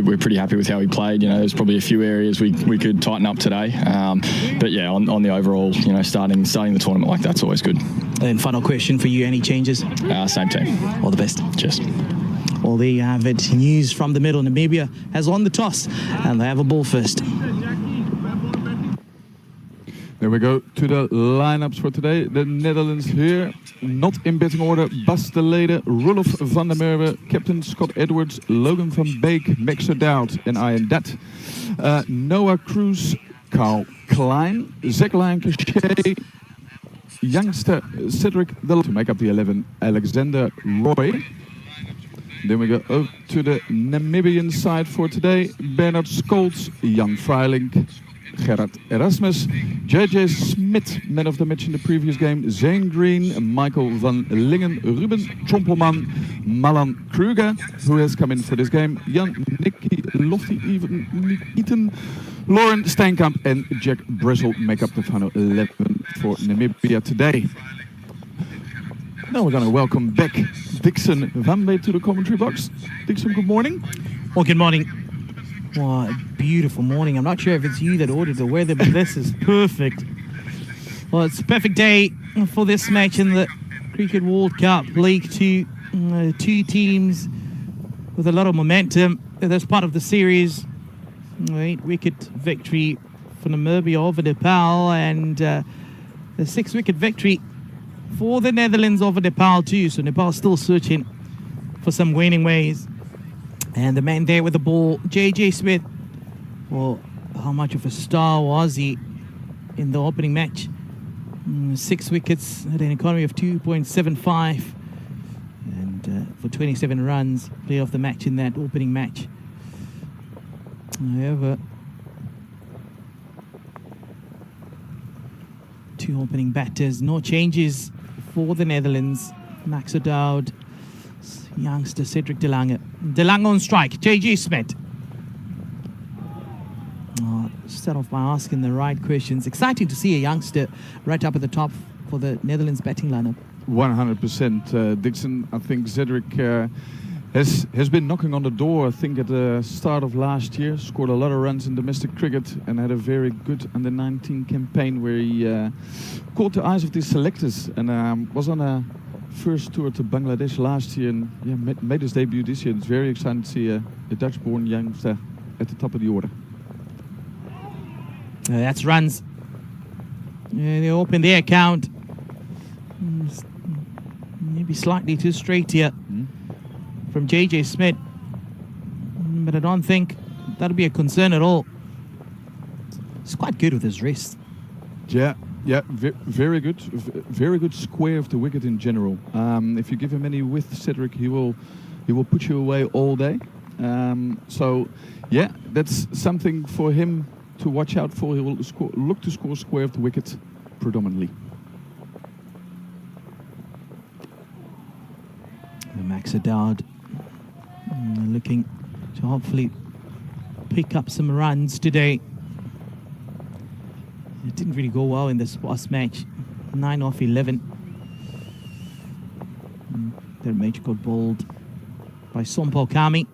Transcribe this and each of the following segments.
we're pretty happy with how he played. You know, there's probably a few areas we could tighten up today. But yeah, on the overall, you know, starting the tournament like that's always good. And final question for you, any changes? Same team. All the best. Cheers. Well, there you have it. News from the middle. Namibia has won the toss and they have a ball first. There we go to the lineups for today. The Netherlands here, not in batting order. Bas de Lede, Roelof van der Merwe, Captain Scott Edwards, Logan van Beek, Max O'Dowd en Ian Dat. Noah Cruz, Carl Klein, Zach Lancashire, youngster Cedric Dillon to make up the 11, Alexander Roy. Then we go over to the Namibian side for today. Bernard Scholz, Jan Freiling, Gerard Erasmus, JJ Smit, man of the match in the previous game, Zane Green, Michael van Lingen, Ruben Trompelman, Malan Kruger, who has come in for this game, Jan Nicky Lofty, Eaton, Lauren Steenkamp and Jack Bressel make up the final 11 for Namibia today. Now we're going to welcome back Dixon Vanway to the commentary box. Dixon, good morning. Well, good morning. What a beautiful morning. I'm not sure if it's you that ordered the weather, but this is perfect. Well, it's a perfect day for this match in the Cricket World Cup. League 2, two teams with a lot of momentum. That's part of the series. 8-wicket victory for Namibia over Nepal, and the 6-wicket victory for the Netherlands over Nepal too. So Nepal still searching for some winning ways. And the man there with the ball, JJ Smith. Well, how much of a star was he in the opening match? 6 wickets at an economy of 2.75. And for 27 runs, player of the match in that opening match. However, 2 opening batters, no changes for the Netherlands. Max O'Dowd, youngster Cedric De Lange. De Lange on strike, JJ Smith. Start off by asking the right questions. Exciting to see a youngster right up at the top for the Netherlands batting lineup. 100%, Dixon. I think Cedric has been knocking on the door, I think, at the start of last year. Scored a lot of runs in domestic cricket and had a very good under-19 campaign where he caught the eyes of the selectors and was on a first tour to Bangladesh last year and made his debut this year. It's very exciting to see a Dutch-born youngster at the top of the order. That's runs. They open their account. Maybe slightly too straight here from JJ Smith. But I don't think that'll be a concern at all. He's quite good with his wrist. Yeah, very good. Very good square of the wicket in general. If you give him any width, Cedric, he will put you away all day. So, yeah, that's something for him to watch out for. He will look to score square of the wicket predominantly. Max O'Dowd looking to hopefully pick up some runs today. It didn't really go well in this last match. 9 off 11. Their match got bowled by Sompal Kami.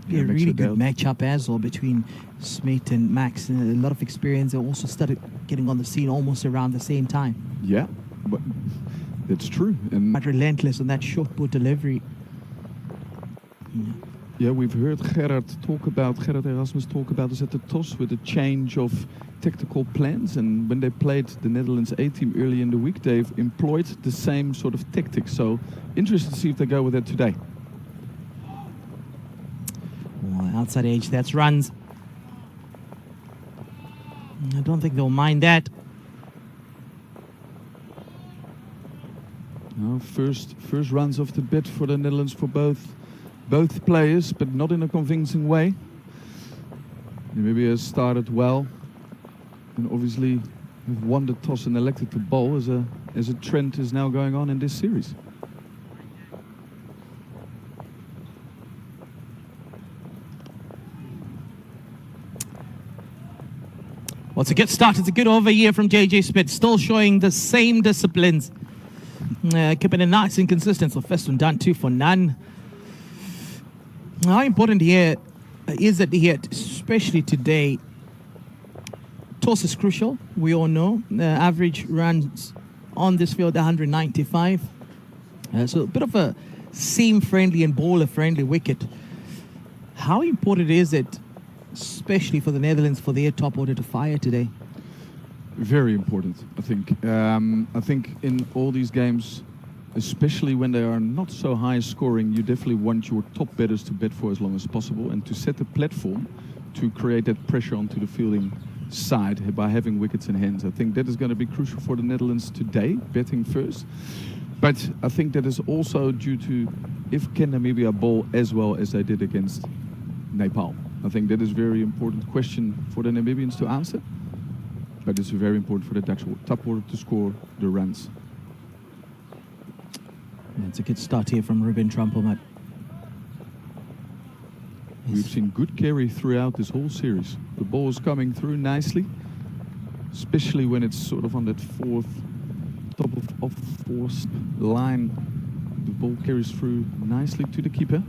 A really good matchup as well between Smith and Max. A lot of experience. They also started getting on the scene almost around the same time. Yeah, but that's true. And but relentless on that short ball delivery. Yeah, we've heard Gerard Erasmus talk about this at the toss with a change of tactical plans, and when they played the Netherlands A team early in the week, they've employed the same sort of tactics. So interested to see if they go with that today. Well, outside edge, that's runs. I don't think they'll mind that. No, first runs off the bat for the Netherlands for both players, but not in a convincing way. Namibia has started well, and obviously have won the toss and elected to bowl as a trend is now going on in this series. Well, it's a good start. It's a good over here from JJ Smith, still showing the same disciplines. Keeping it nice and consistent. So first one done, 2 for none. How important here is it here, especially today? Toss is crucial, we all know. Average runs on this field, 195. So a bit of a seam-friendly and bowler-friendly wicket. How important is it, especially for the Netherlands, for their top order to fire today? Very important, I think. I think in all these games, especially when they are not so high scoring, you definitely want your top batters to bat for as long as possible and to set the platform to create that pressure onto the fielding side by having wickets in hands. I think that is going to be crucial for the Netherlands today, batting first. But I think that is also due to if can Namibia bowl as well as they did against Nepal. I think that is a very important question for the Namibians to answer. But it's very important for the Dutch top order to score the runs. It's a good start here from Ruben Trumpelman. We've seen good carry throughout this whole series. The ball is coming through nicely, especially when it's sort of on that top of fourth line. The ball carries through nicely to the keeper.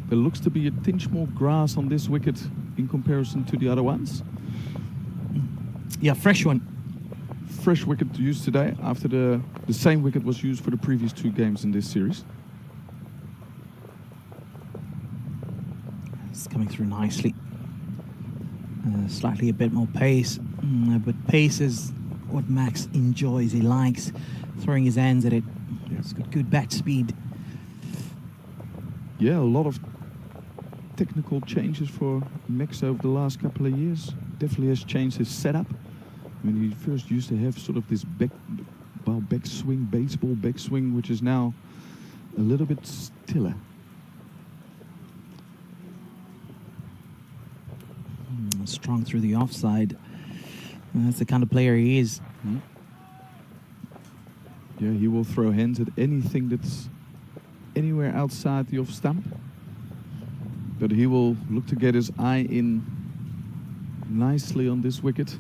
There looks to be a tinge more grass on this wicket in comparison to the other ones. Yeah, fresh one. Fresh wicket used today after the same wicket was used for the previous 2 games in this series. It's coming through nicely. Slightly a bit more pace, but pace is what Max enjoys. He likes throwing his hands at it. It's got good bat speed. Yeah, a lot of technical changes for Max over the last couple of years. Definitely has changed his setup. I mean, he first used to have sort of this backswing, baseball backswing, which is now a little bit stiller. Strong through the offside. That's the kind of player he is. Yeah, he will throw hands at anything that's anywhere outside the off stump. But he will look to get his eye in nicely on this wicket.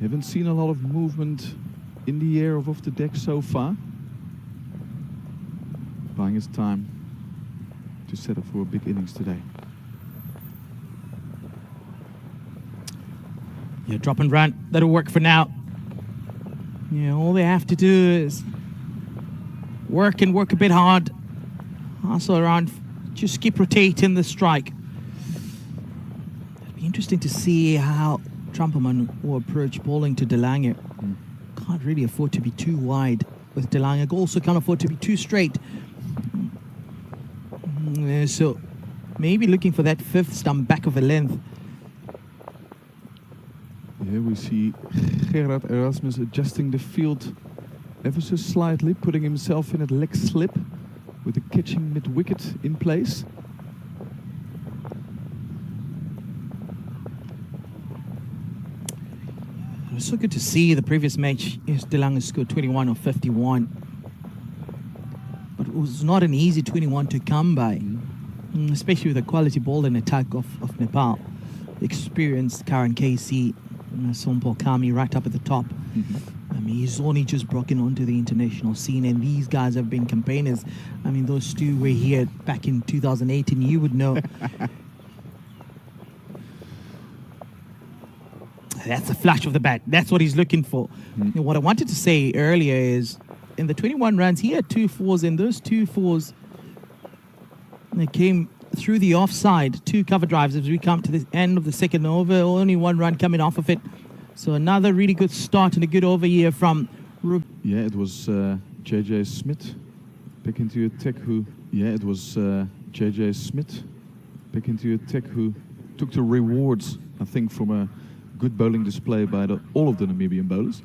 Haven't seen a lot of movement in the air of off the deck so far. Buying his time to set up for a big innings today. Yeah, drop and run. That'll work for now. Yeah, all they have to do is work and work a bit hard. Hustle around. Just keep rotating the strike. It'll be interesting to see how Trumpelman will approach bowling to De Lange. Can't really afford to be too wide with De Lange. Also can't afford to be too straight. So maybe looking for that 5th stump back of a length. Here we see Gerard Erasmus adjusting the field ever so slightly, putting himself in a leg slip with the catching mid-wicket in place. It was so good to see the previous match. Yes, De Lange scored 21 or 51. But it was not an easy 21 to come by, especially with the quality ball and attack of Nepal. Experienced Karan KC, Sompal Kami right up at the top. I mean, he's only just broken onto the international scene, and these guys have been campaigners. I mean, those 2 were here back in 2018. You would know. That's a flash of the bat. That's what he's looking for. And what I wanted to say earlier is, in the 21 runs, he had 2 fours, and those 2 fours, they came through the offside, 2 cover drives as we come to the end of the second over. Only 1 run coming off of it. So another really good start and a good over here from Yeah, it was JJ Smith back into attack who... Yeah, it was JJ Smith back into attack who took the rewards, I think, from a good bowling display by all of the Namibian bowlers.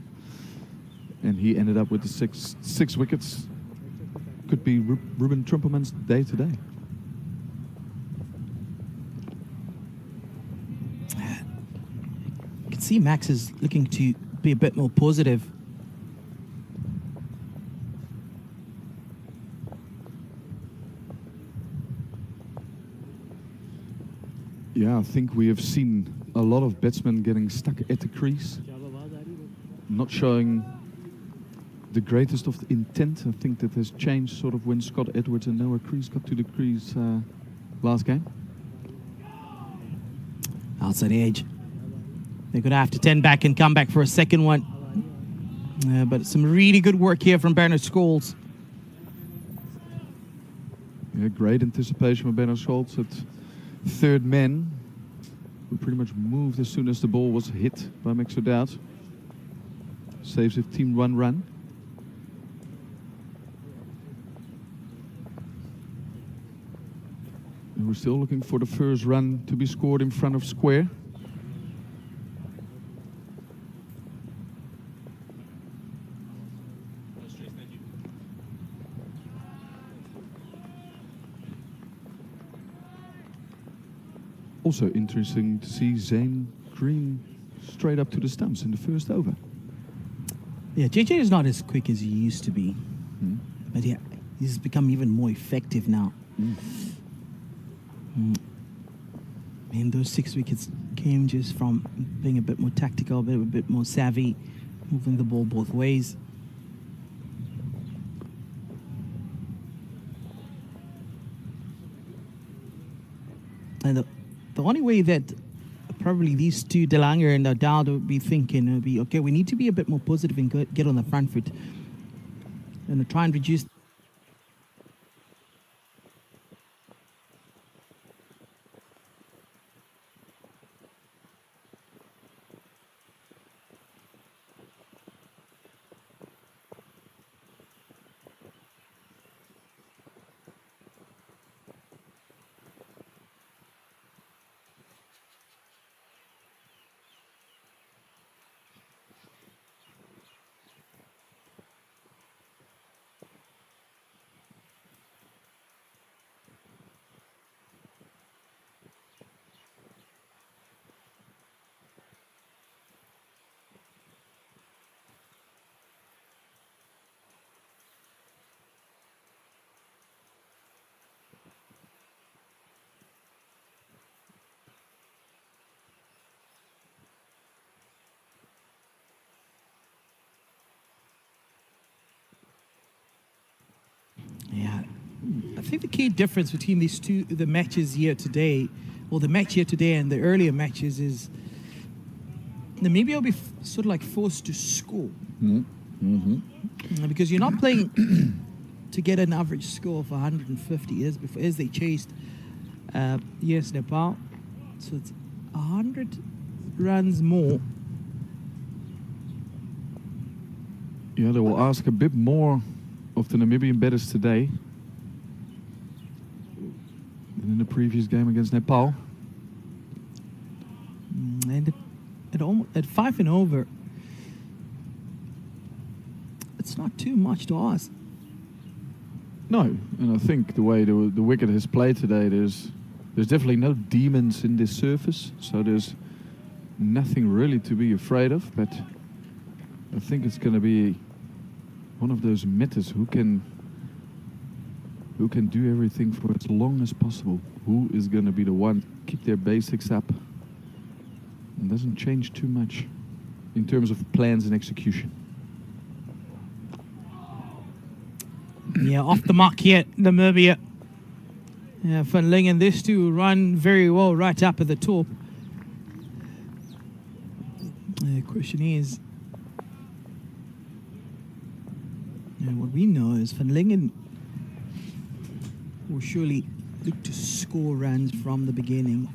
And he ended up with the six wickets. Could be Ruben Trumpelman's day today. You can see Max is looking to be a bit more positive. Yeah, I think we have seen a lot of batsmen getting stuck at the crease, not showing the greatest of intent. I think that has changed sort of when Scott Edwards and Noah Crease got to the crease last game. Outside edge. They're going to have to tend back and come back for a second one. But some really good work here from Bernard Scholes. Yeah, great anticipation from Bernard Scholes at third man. Who pretty much moved as soon as the ball was hit by Max O'Dowd. Saves his team run. And we're still looking for the first run to be scored in front of square. Also interesting to see Zane Green straight up to the stumps in the first over. Yeah, JJ is not as quick as he used to be. But yeah, he's become even more effective now. And those 6 wickets came just from being a bit more tactical, a bit more savvy, moving the ball both ways. And the only way that probably these two, De Lange and O'Dowd, would be thinking would be, okay, we need to be a bit more positive and get on the front foot and try and reduce. Yeah, I think the key difference between these two, the matches here today, or the match here today and the earlier matches, is Namibia will be sort of like forced to score. Because you're not playing to get an average score of 150 as they chased US Nepal. So it's 100 runs more. Yeah, they will ask a bit more of the Namibian batters today than in the previous game against Nepal. And at 5 and over, it's not too much to ask. No, and I think the way the wicket has played today, there's definitely no demons in this surface, so there's nothing really to be afraid of. But I think it's going to be one of those mitters who can do everything for as long as possible. Who is going to be the one to keep their basics up and doesn't change too much in terms of plans and execution. Yeah, off the mark here, Namibia. Yeah, Van Lingen, these two run very well right up at the top. The question is, what we know is Van Lingen will surely look to score runs from the beginning.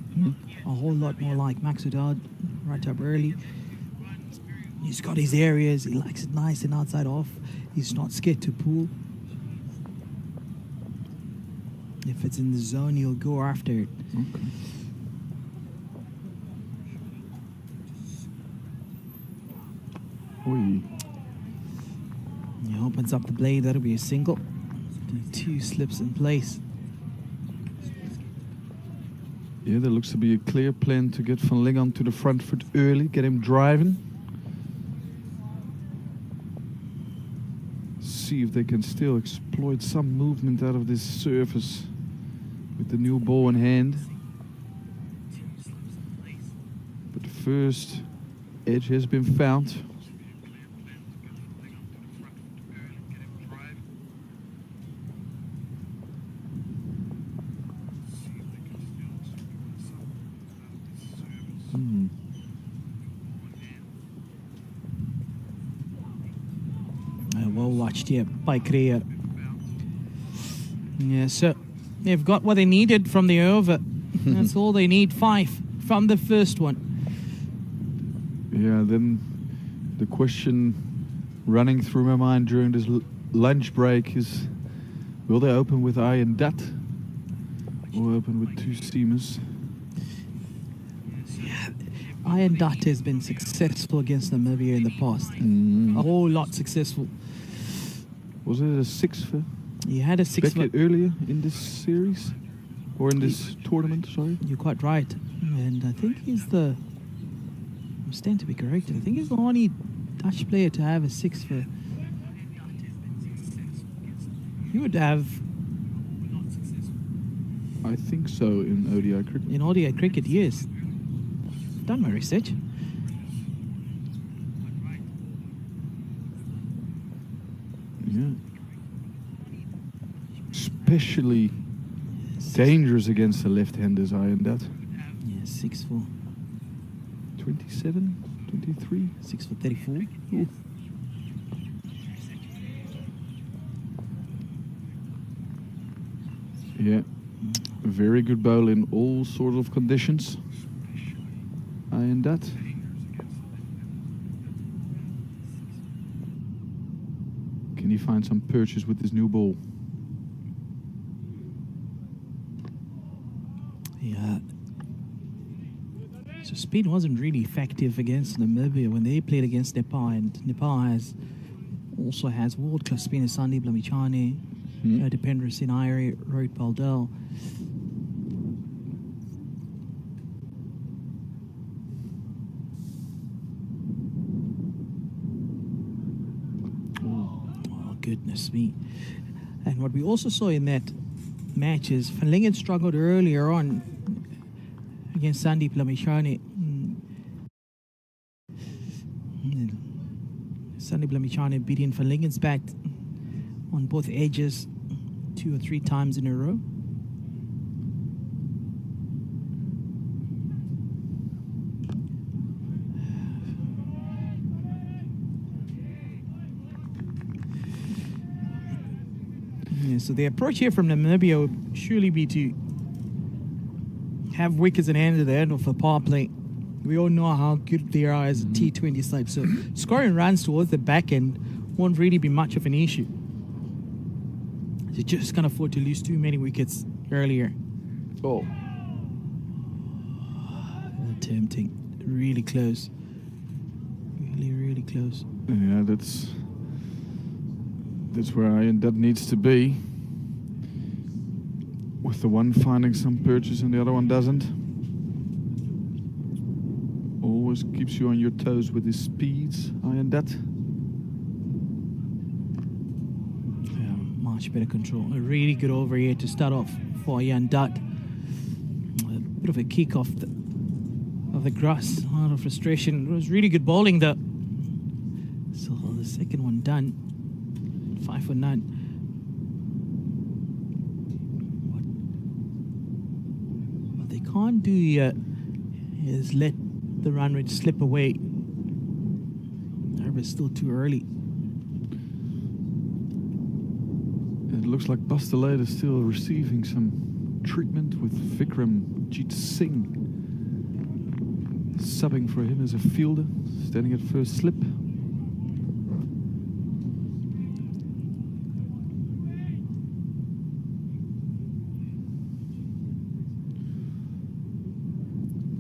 A whole lot more like Max O'Dowd, right up early. He's got his areas, he likes it nice and outside off. He's not scared to pull. If it's in the zone, he'll go after it. Okay. Oi. He opens up the blade, that'll be a single. The 2 slips in place. Yeah, there looks to be a clear plan to get Van Lingen to the front foot early, get him driving. See if they can still exploit some movement out of this surface with the new ball in hand. But the first edge has been found. Well watched here by Korea. Yeah, so they've got what they needed from the over. That's all they need. 5 from the first one. Yeah, then the question running through my mind during this lunch break is, will they open with I and Dat? Or open with 2 seamers? Iron Dot has been successful against Namibia in the past. A whole lot successful. Was it a 6 for He had a 6 Beckett earlier in this series? Or in this tournament, sorry? You're quite right. And I think he's the... I stand to be corrected. I think he's the only Dutch player to have a 6 for... He would have... I think so in ODI cricket. In ODI cricket, yes. Done my research. Yeah. Especially dangerous against the left-handers, I and that. Yeah, 6 for... 27? 23? 6 for 34. Ooh. Yeah. Very good bowl in all sorts of conditions. I and that. Can he find some purchase with this new ball? Yeah. So spin wasn't really effective against Namibia when they played against Nepal, and Nepal also has world-class spinners Sandeep Lamichhane, Dipendra Sinayari, Rohit Paldel. Oh, goodness me. And what we also saw in that match is Van Lingen struggled earlier on against Sandeep Lamichhane. Sandeep Lamichhane beating Van Lingen's bat on both edges 2 or 3 times in a row. Yeah, so the approach here from Namibia would surely be to have wickets in hand at the end of the power play. We all know how good they are as a T20 side, so scoring runs towards the back end won't really be much of an issue. They just can't afford to lose too many wickets earlier. Oh. Tempting. Really close. Really, really close. Yeah, that's where I and that needs to be. With the one finding some purchase and the other one doesn't. Always keeps you on your toes with his speeds, I and that. Yeah, much better control. A really good over here to start off for Jan Dutt. A bit of a kick off of the grass out of frustration. It was really good bowling though. So the second one done. 5 for none. What they can't do yet is let the run rate slip away. It's still too early. It looks like Bastelade is still receiving some treatment with Vikram Jeet Singh subbing for him as a fielder, standing at first slip.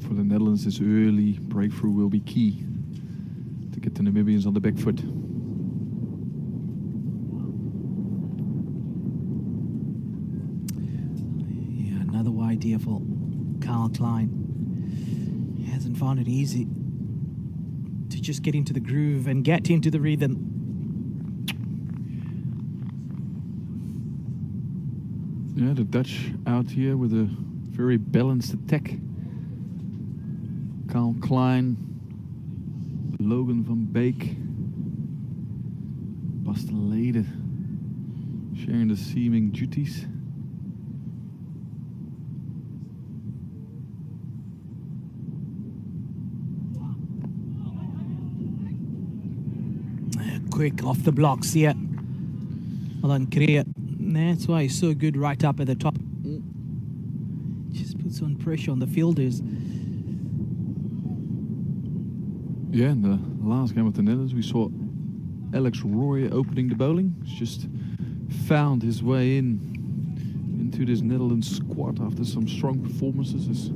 For the Netherlands, this early breakthrough will be key to get the Namibians on the back foot. Yeah, another wide idea for Carl Klein. He hasn't found it easy to just get into the groove and get into the rhythm. Yeah, the Dutch out here with a very balanced attack. Carl Klein, Logan van Beek, Bastelade sharing the seaming duties. quick off the blocks here. Well done, Korea. That's why he's so good right up at the top. Just puts on pressure on the fielders. Yeah, in the last game of the Netherlands, we saw Alex Roy opening the bowling. He's just found his way into this Netherlands squad after some strong performances as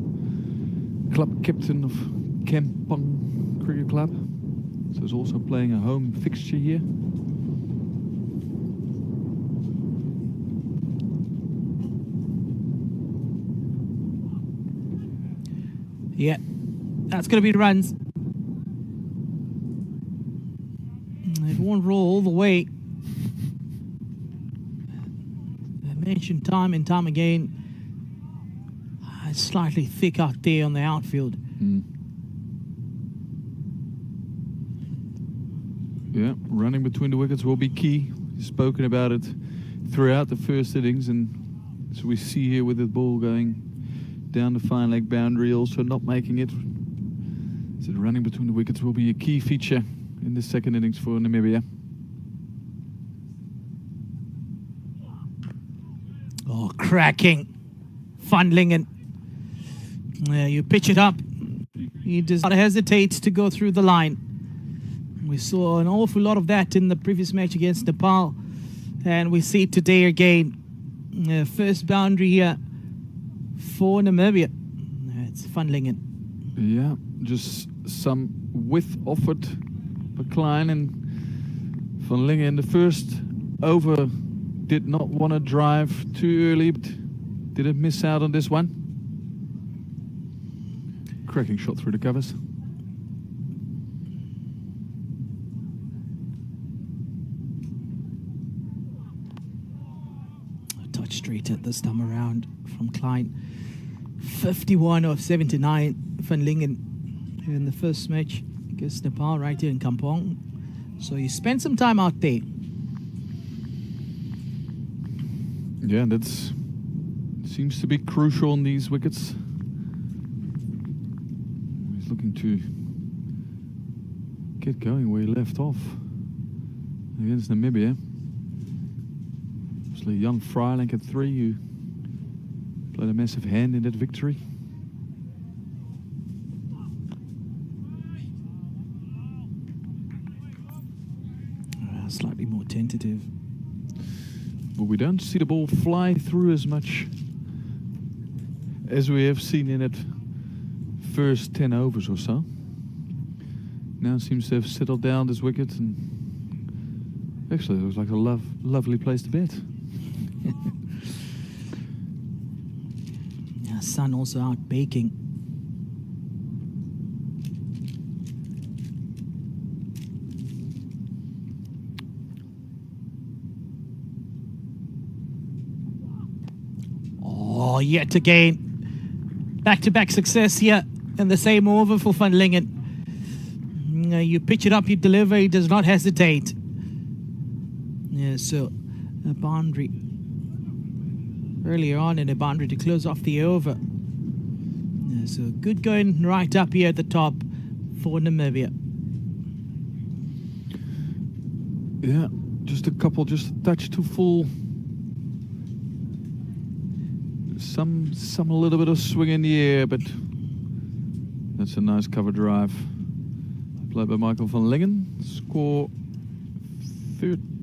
club captain of Kampong Cricket Club. So he's also playing a home fixture here. Yeah, that's going to be runs. It won't roll all the way. I mentioned time and time again, it's slightly thick out there on the outfield. Yeah, running between the wickets will be key. He's spoken about it throughout the first innings, and as we see here with the ball going down the fine leg boundary, also not making it. So running between the wickets will be a key feature in the second innings for Namibia. Oh, cracking. Van Lingen. You pitch it up. He does not hesitate to go through the line. We saw an awful lot of that in the previous match against Nepal, and we see it today again. First boundary here for Namibia. It's Van Lingen. Yeah, just some width offered by Klein, and Van Lingen in the first over did not want to drive too early, but didn't miss out on this one. Cracking shot through the covers. A touch straight at this time around from Klein. 51 of 79, Van Lingen in the first match against Nepal right here in Kampong. So he spent some time out there. Yeah, that seems to be crucial on these wickets. He's looking to get going where he left off against Namibia. Obviously, Jan Freiling at 3, who played a massive hand in that victory. Slightly more tentative. But we don't see the ball fly through as much as we have seen in that first 10 overs or so. Now it seems to have settled down this wicket, and actually it looks like a lovely place to bat. Yeah, sun also out baking. Oh, yet again, back-to-back success here in the same over for Van Lingen. You pitch it up, you deliver, he does not hesitate. Yeah, so a boundary earlier on in a boundary to close off the over. Yeah, so good going right up here at the top for Namibia. Yeah, just a touch too full. Some a little bit of swing in the air, but that's a nice cover drive. Played by Michael van Lingen. Score 13.